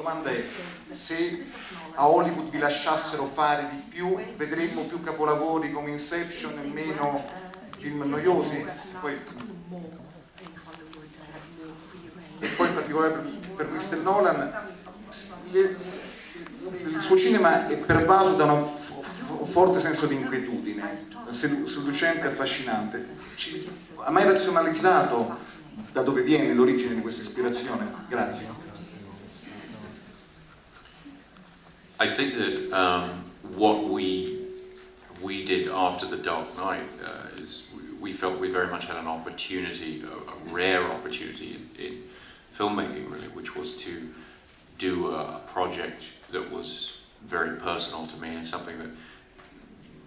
domanda è: se a Hollywood vi lasciassero fare di più, vedremmo più capolavori come Inception e meno film noiosi? Poi in particolare per Mr. Nolan, il suo cinema è pervaso da un forte senso di inquietudine, seducente e affascinante. Ha mai razionalizzato da dove viene l'origine di questa ispirazione? Grazie. I think that what we did after The Dark Knight is we felt we very much had an opportunity, a rare opportunity in filmmaking really, which was to do a project that was very personal to me and something that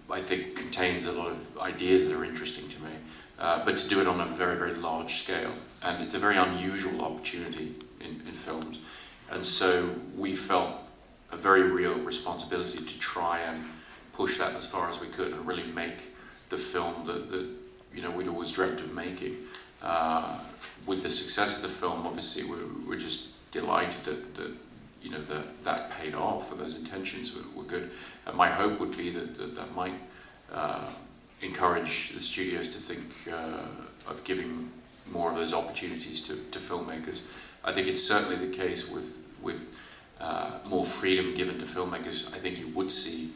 I think contains a lot of ideas that are interesting to me, but to do it on a very, very large scale. And it's a very unusual opportunity in films. And so we felt a very real responsibility to try and push that as far as we could and really make the film that you know, we'd always dreamt of making. With the success of the film, obviously we're just delighted that you know that paid off, and those intentions were good. And my hope would be that might encourage the studios to think of giving more of those opportunities to filmmakers. I think it's certainly the case with more freedom given to filmmakers. I think you would see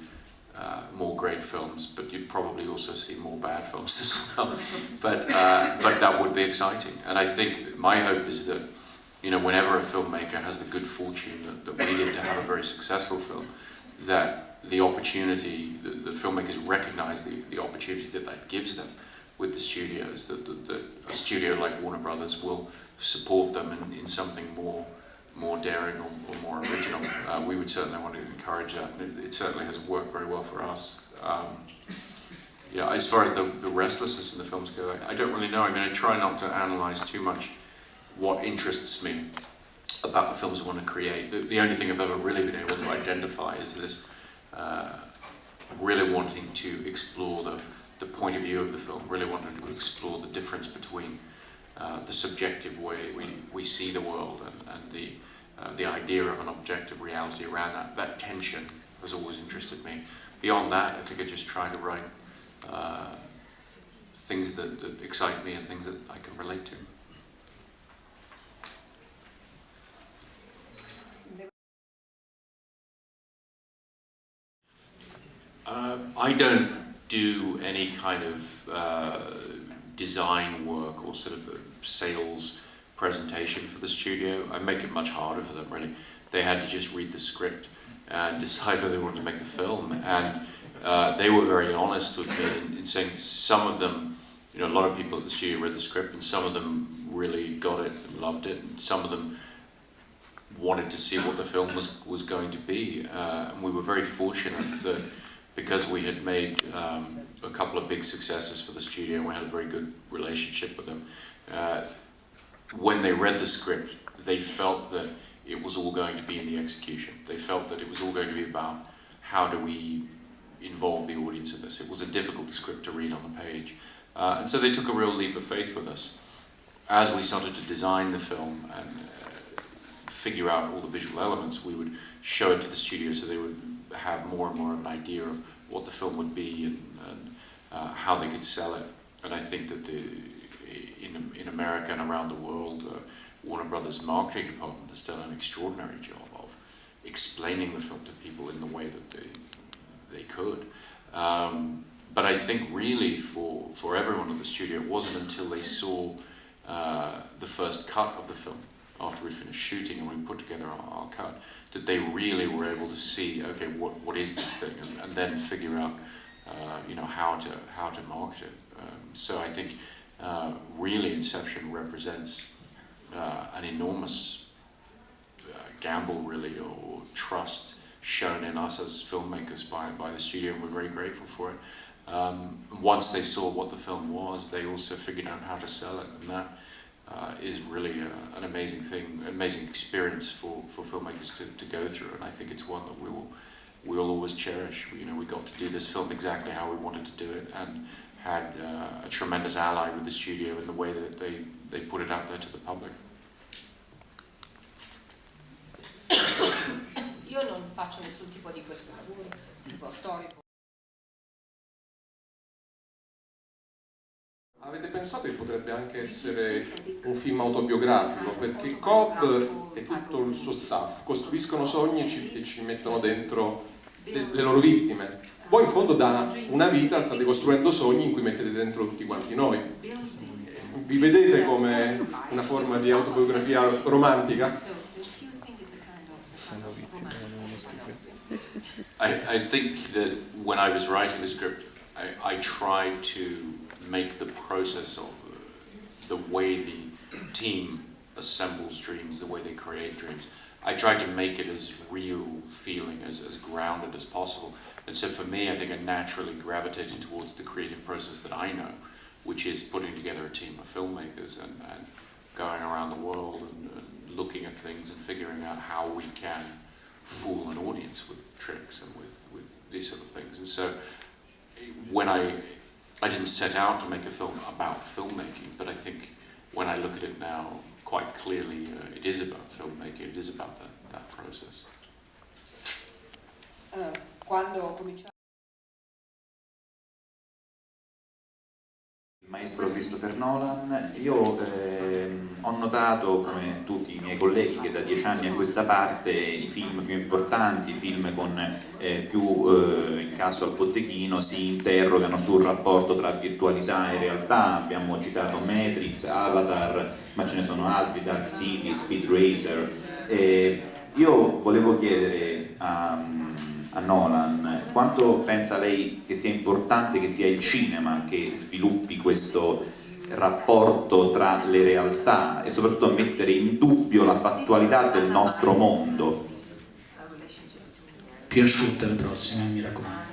more great films, but you'd probably also see more bad films as well. But that would be exciting. And I think my hope is that, you know, whenever a filmmaker has the good fortune that we did to have a very successful film, that the opportunity, the filmmakers recognize the opportunity that gives them with the studios, that a studio like Warner Brothers will support them in something more daring or more original. We would certainly want to encourage that. It certainly has worked very well for us. Yeah, as far as the restlessness in the films go, I don't really know. I mean, I try not to analyze too much what interests me about the films I want to create. The only thing I've ever really been able to identify is this really wanting to explore the point of view of the film, really wanting to explore the difference between the subjective way we see the world and the idea of an objective reality around that tension has always interested me. Beyond that, I think I just try to write things that excite me and things that I can relate to. I don't do any kind of design work or sort of a sales presentation for the studio. I make it much harder for them, really. They had to just read the script and decide whether they wanted to make the film. And they were very honest with me in saying some of them, you know, a lot of people at the studio read the script and some of them really got it and loved it, and some of them wanted to see what the film was going to be. And we were very fortunate that because we had made a couple of big successes for the studio and we had a very good relationship with them, when they read the script, they felt that it was all going to be in the execution. They felt that it was all going to be about how do we involve the audience in this. It was a difficult script to read on the page. And so they took a real leap of faith with us. As we started to design the film and figure out all the visual elements, we would show it to the studio so they would have more and more of an idea of what the film would be and how they could sell it. And I think that in America and around the world, Warner Brothers' marketing department has done an extraordinary job of explaining the film to people in the way that they could. But I think really for everyone at the studio, it wasn't until they saw the first cut of the film, after we finished shooting and we put together our cut, that they really were able to see, okay, what is this thing, and then figure out, you know, how to market it. So I think really Inception represents an enormous gamble, really, or trust shown in us as filmmakers by the studio, and we're very grateful for it. Once they saw what the film was, they also figured out how to sell it, and that is really an amazing thing, amazing experience for filmmakers to go through, and I think it's one that we will always cherish. You know, we got to do this film exactly how we wanted to do it, and had a tremendous ally with the studio in the way that they put it out there to the public. faccio nessun tipo di questo lavoro, tipo storico. Avete pensato che potrebbe anche essere un film autobiografico? Perché Cobb e tutto il suo staff costruiscono sogni e ci mettono dentro le loro vittime. Voi in fondo da una vita state costruendo sogni in cui mettete dentro tutti quanti noi. Vi vedete come una forma di autobiografia romantica? I think that when I was writing the script, I tried to make the process of the way the team assembles dreams, the way they create dreams, I tried to make it as real feeling, as grounded as possible. And so for me, I think I naturally gravitated towards the creative process that I know, which is putting together a team of filmmakers and going around the world and looking at things and figuring out how we can fool an audience with tricks and with these sort of things. And so when I didn't set out to make a film about filmmaking, but I think when I look at it now, quite clearly it is about filmmaking, it is about that process. Quando ho cominciato Il maestro Christopher Nolan, io ho notato, come tutti i miei colleghi, che da 10 anni a questa parte i film più importanti, i film con più incasso al botteghino, si interrogano sul rapporto tra virtualità e realtà. Abbiamo citato Matrix, Avatar, ma ce ne sono altri, Dark City, Speed Racer. Io volevo chiedere a Nolan quanto pensa lei che sia importante che sia il cinema che sviluppi questo rapporto tra le realtà e soprattutto mettere in dubbio la fattualità del nostro mondo. Più asciutte le prossime, mi raccomando.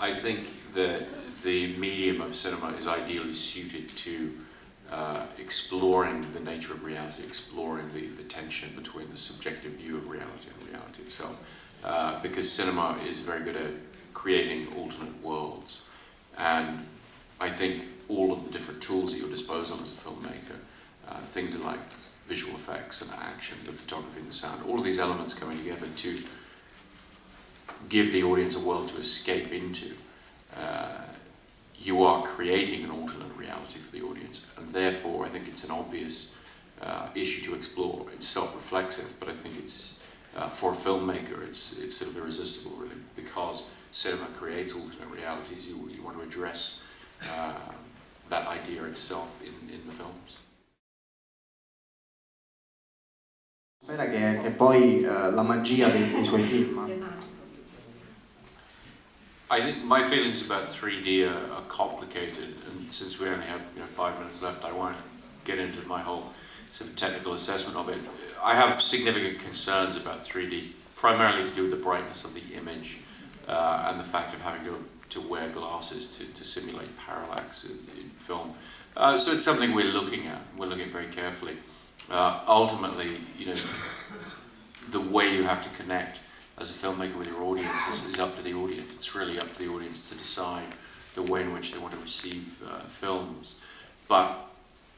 I think that the medium of cinema is ideally suited to exploring the nature of reality, exploring the tension between the subjective view of reality and reality itself. Because cinema is very good at creating alternate worlds. And I think all of the different tools at your disposal as a filmmaker, things like visual effects and action, the photography and the sound, all of these elements coming together to give the audience a world to escape into. You are creating an alternate reality for the audience, and therefore I think it's an obvious issue to explore. It's self-reflexive, but I think it's for a filmmaker it's sort of irresistible, really, because cinema creates alternate realities. You want to address that idea itself in the films. Spera che è poi la magia dei suoi film. I think my feelings about 3D are complicated, and since we only have 5 minutes left, I won't get into my whole sort of technical assessment of it. I have significant concerns about 3D, primarily to do with the brightness of the image and the fact of having to wear glasses to simulate parallax in film. So it's something we're looking at. We're looking very carefully. Ultimately, the way you have to connect as a filmmaker with your audience is up to the audience. It's really up to the audience to decide the way in which they want to receive films. But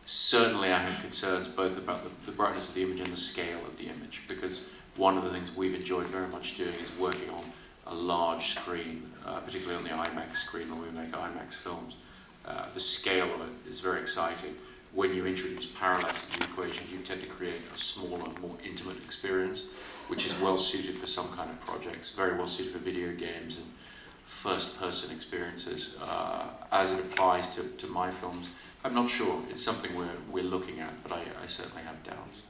certainly I have concerns both about the brightness of the image and the scale of the image, because one of the things we've enjoyed very much doing is working on a large screen, particularly on the IMAX screen when we make IMAX films. The scale of it is very exciting. When you introduce parallax into the equation, you tend to create a smaller, more intimate experience, which is well suited for some kind of projects, very well suited for video games and first-person experiences. As it applies to my films, I'm not sure. It's something we're looking at, but I certainly have doubts.